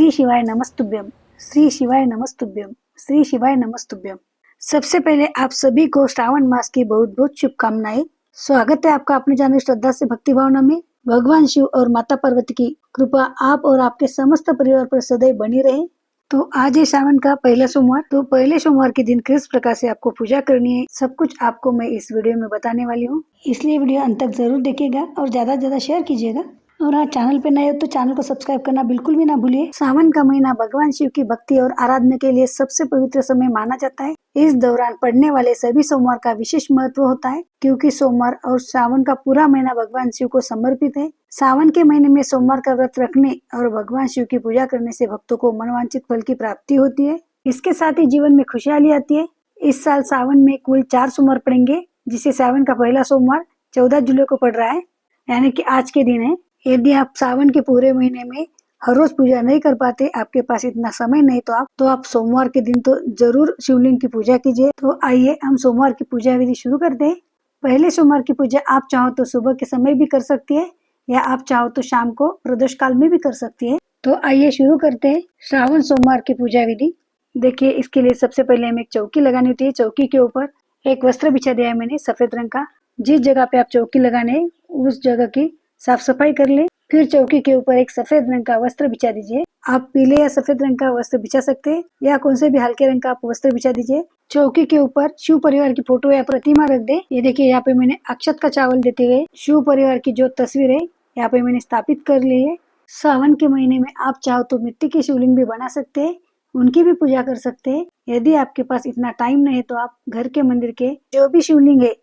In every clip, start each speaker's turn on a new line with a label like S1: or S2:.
S1: श्री शिवाय नमस्तुभ्यम, श्री शिवाय नमस्तुभ्यम, श्री शिवाय नमस्तुभ्यम। सबसे पहले आप सभी को श्रावण मास की बहुत बहुत शुभकामनाएं। स्वागत है आपका अपने चैनल श्रद्धा से भक्ति भावना में। भगवान शिव और माता पार्वती की कृपा आप और आपके समस्त परिवार पर सदैव बनी रहे। तो आज है श्रावण का पहला सोमवार। तो पहले सोमवार के दिन किस प्रकार से आपको पूजा करनी है, सब कुछ आपको मैं इस वीडियो में बताने वाली हूँ, इसलिए वीडियो अंत तक जरूर देखिएगा और ज्यादा से ज्यादा शेयर कीजिएगा। और हाँ, चैनल पे नए हो तो चैनल को सब्सक्राइब करना बिल्कुल भी ना भूलिए। सावन का महीना भगवान शिव की भक्ति और आराधना के लिए सबसे पवित्र समय माना जाता है। इस दौरान पड़ने वाले सभी सोमवार का विशेष महत्व होता है, क्योंकि सोमवार और सावन का पूरा महीना भगवान शिव को समर्पित है। सावन के महीने में सोमवार का व्रत रखने और भगवान शिव की पूजा करने से भक्तों को मनोवांछित फल की प्राप्ति होती है। इसके साथ ही जीवन में खुशहाली आती है। इस साल सावन में कुल 4 सोमवार पड़ेंगे, जिसे सावन का पहला सोमवार 14 जुलाई को पड़ रहा है, यानी कि आज के दिन है। यदि आप सावन के पूरे महीने में हर रोज पूजा नहीं कर पाते, आपके पास इतना समय नहीं, तो आप सोमवार के दिन तो जरूर शिवलिंग की पूजा कीजिए। तो आइए हम सोमवार की पूजा विधि शुरू करते हैं। पहले सोमवार की पूजा आप चाहो तो सुबह के समय भी कर सकती है, या आप चाहो तो शाम को प्रदोष काल में भी कर सकती है। तो आइए शुरू करते हैं श्रावण सोमवार की पूजा विधि। देखिए, इसके लिए सबसे पहले हमें एक चौकी लगानी होती है। चौकी के ऊपर एक वस्त्र बिछा दिया है मैंने सफेद रंग का। जिस जगह पे आप चौकी लगाने उस जगह की साफ सफाई कर ले। फिर चौकी के ऊपर एक सफेद रंग का वस्त्र बिछा दीजिए। आप पीले या सफेद रंग का वस्त्र बिछा सकते हैं, या कौन से भी हल्के रंग का आप वस्त्र बिछा दीजिए। चौकी के ऊपर शिव परिवार की फोटो या प्रतिमा रख दे। ये देखिए, यहाँ पे मैंने अक्षत का चावल देते हुए शिव परिवार की जो तस्वीर है यहाँ पे मैंने स्थापित कर ली है। सावन के महीने में आप चाहो तो मिट्टी की शिवलिंग भी बना सकते हैं, उनकी भी पूजा कर सकते हैं। यदि आपके पास इतना टाइम नहीं है तो आप घर के मंदिर के जो भी शिवलिंग है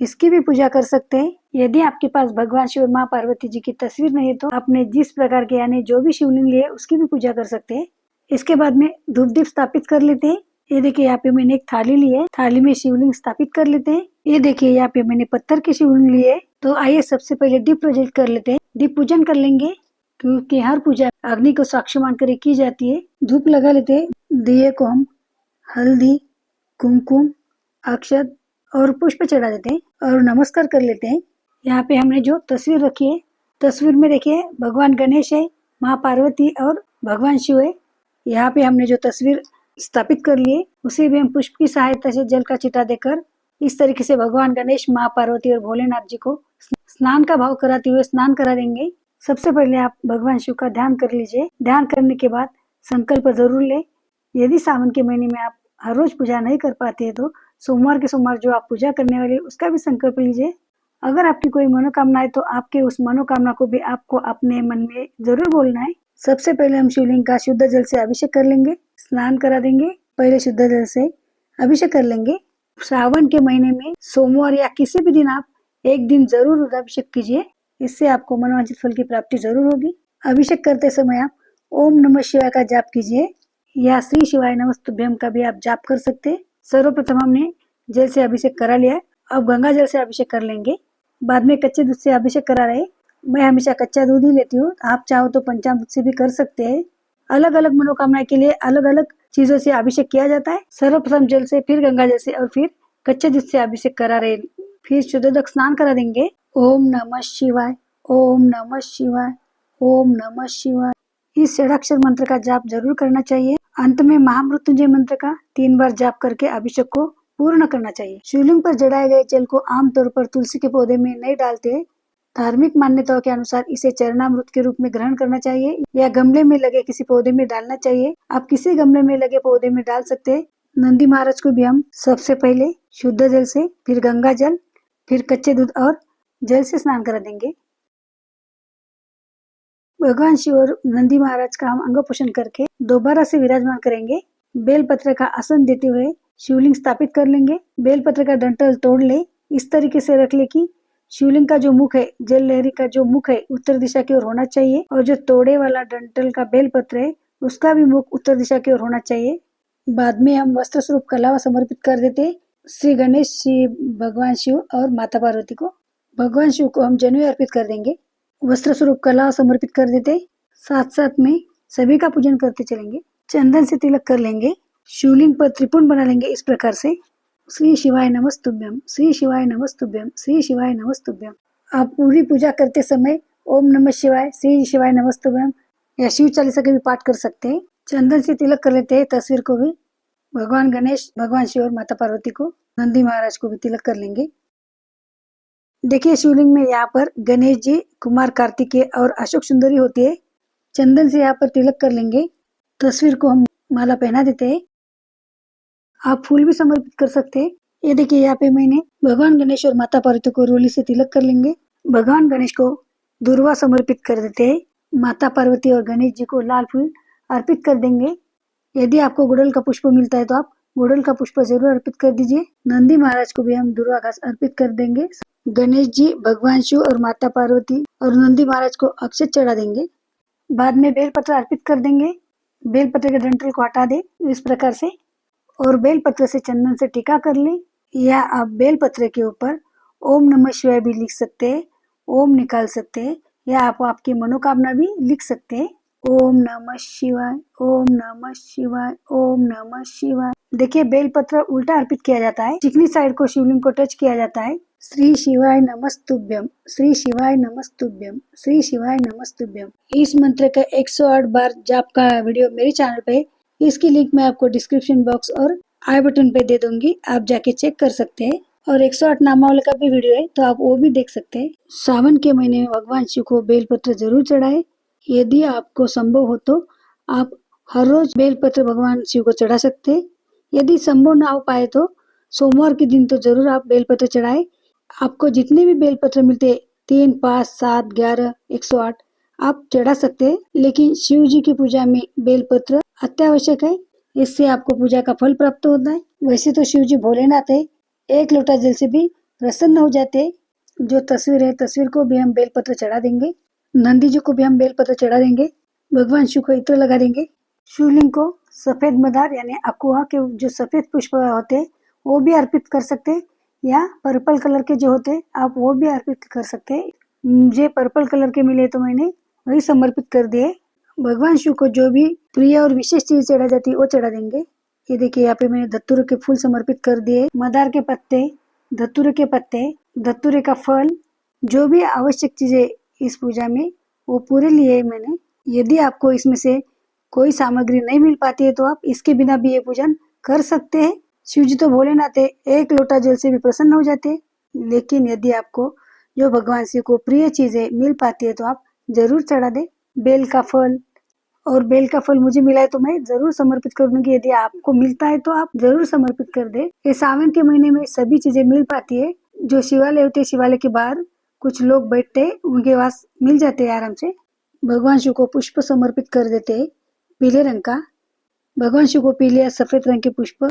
S1: इसकी भी पूजा कर सकते हैं। यदि आपके पास भगवान शिव और माँ पार्वती जी की तस्वीर नहीं है तो आपने जिस प्रकार के यानी जो भी शिवलिंग लिए उसकी भी पूजा कर सकते हैं। इसके बाद में धूप दीप स्थापित कर लेते हैं। ये देखिए, यहाँ पे मैंने एक थाली ली है, थाली में शिवलिंग स्थापित कर लेते हैं। ये देखिए, यहाँ पे मैंने पत्थर की शिवलिंग ली है। तो आइए सबसे पहले दीप प्रज्वलित कर लेते हैं, दीप पूजन कर लेंगे, क्योंकि हर पूजा अग्नि को साक्षी मानकर की जाती है। धूप लगा लेते हैं। दिए को हम हल्दी, कुमकुम, अक्षत और पुष्प चढ़ा देते हैं और नमस्कार कर लेते हैं। यहाँ पे हमने जो तस्वीर रखी है, तस्वीर में देखिए भगवान गणेश है, माँ पार्वती और भगवान शिव है। यहाँ पे हमने जो तस्वीर स्थापित कर लिए उसे भी हम पुष्प की सहायता से जल का छिटा देकर इस तरीके से भगवान गणेश, माँ पार्वती और भोलेनाथ जी को स्नान का भाव कराते हुए स्नान करा देंगे। सबसे पहले आप भगवान शिव का ध्यान कर लीजिए। ध्यान करने के बाद संकल्प जरूर ले। यदि सावन के महीने में आप हर रोज पूजा नहीं कर पाते हैं तो सोमवार के सोमवार जो आप पूजा करने वाले उसका भी संकल्प लीजिए। अगर आपकी कोई मनोकामना है तो आपके उस मनोकामना को भी आपको अपने मन में जरूर बोलना है। सबसे पहले हम शिवलिंग का शुद्ध जल से अभिषेक कर लेंगे, स्नान करा देंगे। पहले शुद्ध जल से अभिषेक कर लेंगे। सावन के महीने में सोमवार या किसी भी दिन आप एक दिन जरूर रुद्राभिषेक कीजिए, इससे आपको मनोवांछित फल की प्राप्ति जरूर होगी। अभिषेक करते समय आप ओम नमः शिवाय का जाप कीजिए, या श्री शिवाय नमस्तुभ्यम का भी आप जाप कर सकते हैं। सर्वप्रथम हमने जल से अभिषेक करा लिया है, अब गंगा जल से अभिषेक कर लेंगे। बाद में कच्चे दूध से अभिषेक करा रहे। मैं हमेशा कच्चा दूध ही लेती हूँ, आप चाहो तो पंचामृत से भी कर सकते हैं। अलग अलग मनोकामना के लिए अलग अलग चीजों से अभिषेक किया जाता है। सर्वप्रथम जल से, फिर गंगा जल से और फिर कच्चे दूध से अभिषेक करा रहे। फिर शुद्धोदक स्नान करा देंगे। ओम नमः शिवाय, ओम नमः शिवाय, ओम नमः शिवाय, इस षडाक्षर मंत्र का जाप जरूर करना चाहिए। अंत में महामृत्युंजय मंत्र का 3 बार जाप करके अभिषेक को पूर्ण करना चाहिए। शिवलिंग पर जड़ाए गए जल को आमतौर पर तुलसी के पौधे में नहीं डालते। धार्मिक मान्यताओं के अनुसार इसे चरणामृत के रूप में ग्रहण करना चाहिए, या गमले में लगे किसी पौधे में डालना चाहिए। आप किसी गमले में लगे पौधे में डाल सकते हैं। नंदी महाराज को भी हम सबसे पहले शुद्ध जल से, फिर गंगा जल, फिर कच्चे दूध और जल से स्नान करा देंगे। भगवान शिव और नंदी महाराज का हम अंग पोषण करके दोबारा से विराजमान करेंगे। बेलपत्र का आसन देते हुए शिवलिंग स्थापित कर लेंगे। बेलपत्र का डंठल तोड़ ले, इस तरीके से रख ले कि शिवलिंग का जो मुख है, जल लहरी का जो मुख है उत्तर दिशा की ओर होना चाहिए, और जो तोड़े वाला डंठल का बेलपत्र है उसका भी मुख उत्तर दिशा की ओर होना चाहिए। बाद में हम वस्त्र स्वरूप कलावा समर्पित कर देते श्री गणेश, श्री भगवान शिव और माता पार्वती को। भगवान शिव को हम जनेऊ अर्पित कर देंगे, वस्त्र स्वरूप कला समर्पित कर देते। साथ साथ में सभी का पूजन करते चलेंगे। चंदन से तिलक कर लेंगे। शिवलिंग पर त्रिपुंड बना लेंगे इस प्रकार से, श्री शिवाय नमस्तुभ्यम, श्री शिवाय नमस्तुभ्यम, श्री शिवाय नमस्तुभ्यम। आप पूरी पूजा करते समय ओम नमः शिवाय, श्री शिवाय नमस्तुभ्यम या शिव चालीसा के भी पाठ कर सकते हैं। चंदन से तिलक कर लेते हैं तस्वीर को भी। भगवान गणेश, भगवान शिव और माता पार्वती को, नंदी महाराज को भी तिलक कर लेंगे। देखिए शिवलिंग में यहाँ पर गणेश जी, कुमार कार्तिकेय और अशोक सुंदरी होती है। चंदन से यहाँ पर तिलक कर लेंगे। तस्वीर को हम माला पहना देते हैं। आप फूल भी समर्पित कर सकते हैं। ये देखिए यहाँ पे मैंने भगवान गणेश और माता पार्वती को रोली से तिलक कर लेंगे। भगवान गणेश को दुर्वा समर्पित कर देते हैं। माता पार्वती और गणेश जी को लाल फूल अर्पित कर देंगे। यदि आपको गुड़हल का पुष्प मिलता है तो आप गुड़हल का पुष्प जरूर अर्पित कर दीजिए। नंदी महाराज को भी हम दुर्वा घास अर्पित कर देंगे। गणेश जी, भगवान शिव और माता पार्वती और नंदी महाराज को अक्षत चढ़ा देंगे। बाद में बेलपत्र अर्पित कर देंगे। बेलपत्र के डंठल को हटा दे इस प्रकार से, और बेलपत्र से चंदन से टीका कर ले। या आप बेलपत्र के ऊपर ओम नमः शिवाय भी लिख सकते हैं, ओम निकाल सकते हैं, या आप आपकी मनोकामना भी लिख सकते हैं। ओम नमः शिवाय, ओम नमः शिवाय, ओम नमः शिवाय। देखिए बेलपत्र उल्टा अर्पित किया जाता है। चिकनी साइड को शिवलिंग को टच किया जाता है। श्री शिवाय नमस्तुभ्यम, श्री शिवाय नमस्तुभ्यम, श्री शिवाय नमस्तुभ्यम। इस मंत्र का 108 बार जाप का वीडियो मेरे चैनल पे, इसकी लिंक मैं आपको डिस्क्रिप्शन बॉक्स और आई बटन पे दे दूंगी, आप जाके चेक कर सकते हैं। और 108 नामावली का भी वीडियो है तो आप वो भी देख सकते हैं। सावन के महीने में भगवान शिव को बेलपत्र जरूर चढ़ाए। यदि आपको संभव हो तो आप हर रोज बेलपत्र भगवान शिव को चढ़ा सकते हैं। यदि संभव ना हो पाए तो सोमवार के दिन तो जरूर आप बेलपत्र चढ़ाए। आपको जितने भी बेलपत्र मिलते 3, 5, 7, 11, 108 आप चढ़ा सकते हैं। लेकिन शिव जी की पूजा में बेलपत्र अत्यावश्यक है। इससे आपको पूजा का फल प्राप्त होता है। वैसे तो शिव जी भोलेनाथ है, एक लोटा जल से भी प्रसन्न हो जाते हैं। जो तस्वीर है, तस्वीर को भी हम बेलपत्र चढ़ा देंगे। नंदी जी को भी हम बेलपत्र चढ़ा देंगे। भगवान शिव को इत्र लगा देंगे। शिवलिंग को सफेद मदार यानी अकुआ के जो सफेद पुष्प होते हैं वो भी अर्पित कर सकते हैं, या पर्पल कलर के जो होते हैं आप वो भी अर्पित कर सकते हैं। मुझे पर्पल कलर के मिले तो मैंने वही समर्पित कर दिए। भगवान शिव को जो भी प्रिय और विशेष चीज चढ़ा जाती है वो चढ़ा देंगे। ये देखिए यहाँ पे मैंने धतूरे के फूल समर्पित कर दिए, मदार के पत्ते, धतूरे के पत्ते, धतूरे का फल, जो भी आवश्यक चीजें इस पूजा में वो पूरे लिए मैंने। यदि आपको इसमें से कोई सामग्री नहीं मिल पाती है तो आप इसके बिना भी ये पूजन कर सकते हैं। शिव जी तो भोलेनाथ है, एक लोटा जल से भी प्रसन्न हो जाते हैं। लेकिन यदि आपको जो भगवान शिव को प्रिय चीजें मिल पाती है तो आप जरूर चढ़ा दे। बेल का फल, और बेल का फल मुझे मिला है तो मैं जरूर समर्पित कर दूंगी। यदि आपको मिलता है तो आप जरूर समर्पित कर दे। ये सावन के महीने में सभी चीजें मिल पाती है। जो शिवालय होते हैं, शिवालय के बाहर कुछ लोग बैठते हैं, उनके पास मिल जाते हैं आराम से। भगवान शिव को पुष्प समर्पित कर देते हैं पीले रंग का। भगवान शिव को पीले या सफेद रंग के पुष्प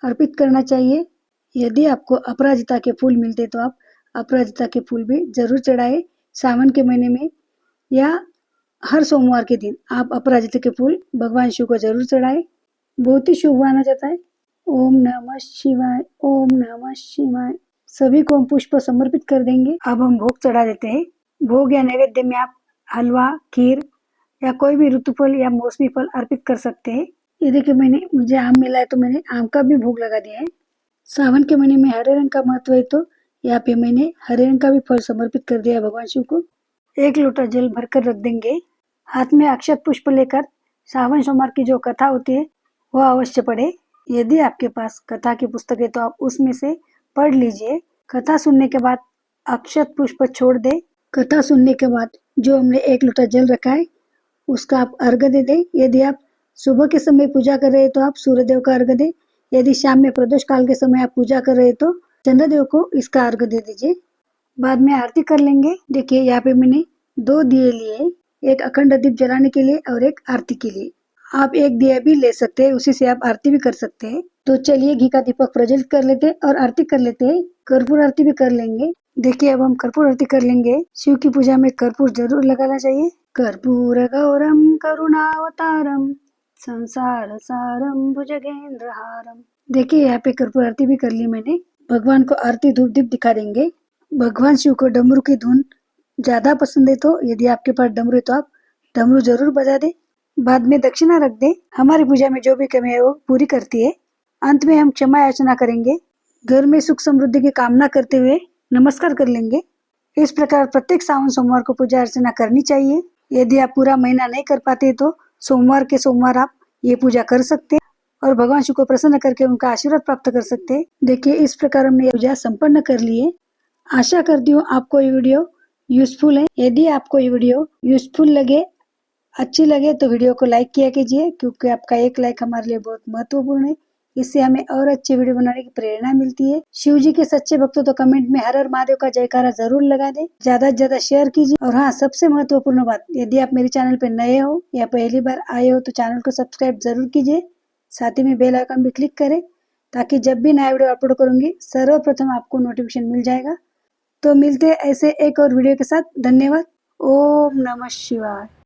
S1: अर्पित करना चाहिए। यदि आपको अपराजिता के फूल मिलते तो आप अपराजिता के फूल भी जरूर चढ़ाए सावन के महीने में, या हर सोमवार के दिन आप अपराजिता के फूल भगवान शिव को जरूर चढ़ाए। बहुत ही शुभ माना जाता है। ओम नमः शिवाय, ओम नमः शिवाय। सभी को हम पुष्प समर्पित कर देंगे। अब हम भोग चढ़ा देते हैं। भोग या नैवेद्य में आप हलवा, खीर या कोई भी ऋतु फल या मौसमी फल अर्पित कर सकते हैं। ये देखिए मुझे आम मिला है तो मैंने आम का भी भोग लगा दिया है। सावन के महीने में हरे रंग का महत्व है तो यहाँ पे मैंने हरे रंग का भी फल समर्पित कर दिया भगवान शिव को। 1 लोटा जल भरकर रख देंगे। हाथ में अक्षत पुष्प लेकर सावन सोमवार की जो कथा होती है वो अवश्य पढ़े। यदि आपके पास कथा की पुस्तक है तो आप उसमें से पढ़ लीजिए। कथा सुनने के बाद अक्षत पुष्प छोड़ दे। कथा सुनने के बाद जो हमने 1 लोटा जल रखा है उसका आप अर्घ दे दे। यदि आप सुबह के समय पूजा कर रहे हैं तो आप सूर्यदेव का अर्घ दे। यदि शाम में प्रदोष काल के समय आप पूजा कर रहे हैं तो चंद्रदेव को इसका अर्घ दे दीजिए। बाद में आरती कर लेंगे। देखिए यहाँ पे मैंने 2 दिए लिए, एक अखंड दीप जलाने के लिए और एक आरती के लिए। आप एक दिया भी ले सकते हैं, उसी से आप आरती भी कर सकते हैं। तो चलिए घी का दीपक प्रज्वलित कर लेते हैं और आरती कर लेते हैं। कर्पूर आरती भी कर लेंगे। देखिए अब हम कर्पूर आरती कर लेंगे। शिव की पूजा में कर्पूर जरूर लगाना चाहिए। कर्पूर गौरम करुणावतारम संसार सारम भुजगेंद्रहारम। देखिए यहाँ पे कर्पूर आरती भी कर ली मैंने। भगवान को आरती धूप दीप दिखा देंगे। भगवान शिव को डमरू की धुन ज्यादा पसंद है तो यदि आपके पास डमरू है तो आप डमरू जरूर बजा दे। बाद में दक्षिणा रख दे। हमारी पूजा में जो भी कमी है वो पूरी करती है। अंत में हम क्षमा याचना करेंगे। घर में सुख समृद्धि की कामना करते हुए नमस्कार कर लेंगे। इस प्रकार प्रत्येक सावन सोमवार को पूजा अर्चना करनी चाहिए। यदि आप पूरा महीना नहीं कर पाते तो सोमवार के सोमवार आप ये पूजा कर सकते हैं और भगवान शिव को प्रसन्न करके उनका आशीर्वाद प्राप्त कर सकते हैं। देखिए इस प्रकार हमने ये पूजा संपन्न कर ली है। आशा करती हूँ आपको ये वीडियो यूजफुल है। यदि आपको ये वीडियो यूजफुल लगे, अच्छी लगे तो वीडियो को लाइक किया कीजिए, क्योंकि आपका एक लाइक हमारे लिए बहुत महत्वपूर्ण है। इससे हमें और अच्छे वीडियो बनाने की प्रेरणा मिलती है। शिव जी के सच्चे भक्तों तो कमेंट में हर हर महादेव का जयकारा जरूर लगा दें, ज्यादा से ज्यादा शेयर कीजिए। और हाँ, सबसे महत्वपूर्ण बात, यदि आप मेरे चैनल पे नए हो या पहली बार आए हो तो चैनल को सब्सक्राइब जरूर कीजिए, साथ ही में बेल आइकन भी क्लिक करें, ताकि जब भी नया वीडियो अपलोड करूंगी सर्वप्रथम आपको नोटिफिकेशन मिल जाएगा। तो मिलते हैं ऐसे एक और वीडियो के साथ। धन्यवाद। ओम नमः शिवाय।